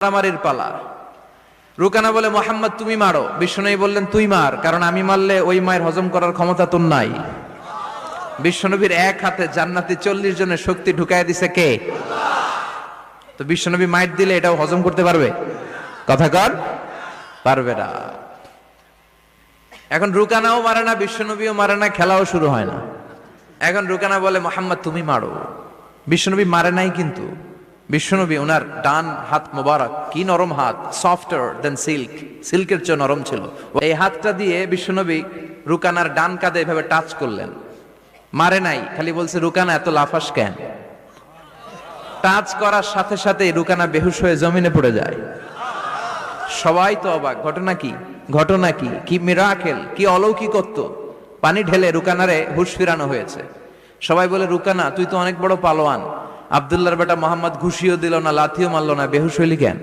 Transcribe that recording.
মারামারির পালা। রুকানা বলে, মোহাম্মদ তুমি মারো। বিশ্বনবী বললেন, তুই মার, কারণ আমি মারলে ওই মায়ের হজম করার ক্ষমতা তোর নাই। বিশ্বনবীর এক হাতে জান্নাতি 40 জনের শক্তি ঢুকায় দিছে কে? তো বিশ্বনবী মাইট দিলে এটাও হজম করতে পারবে? কথা কর, পারবে না। এখন রুকানাও মারে না, বিশ্বনবীও মারে না, খেলাও শুরু হয় না। এখন রুকানা বলে, মোহাম্মদ তুমি মারো। বিশ্বনবী মারে নাই, কিন্তু বিশ্বনবী ওনার ডান হাত মোবারক, কি নরম হাত, সফটার দেন সিল্ক, সিল্কের চেয়ে নরম ছিল। এই হাতটা দিয়ে বিশ্বনবী রুকানার ডান কাঁধে এভাবে টাচ করলেন। মারে নাই, খালি বলছে, রুকানা এত লাফাস কেন? টাচ করার সাথে সাথে রুকানা বেহুশ হয়ে জমিনে পড়ে যায়। সবাই তো অবাক, ঘটনা কি? ঘটনা কি? কি মিরাকেল, কি অলৌকিকত্ব! পানি ঢেলে রুকানারে হুঁশ ফিরানো হয়েছে। সবাই বলে, রুকানা তুই তো অনেক বড় পালোয়ান, আব্দুল্লাহর বেটা মোহাম্মদ ঘুষিও দিল না, লাথিও মারলো না, বেহুশ হইলি কেন?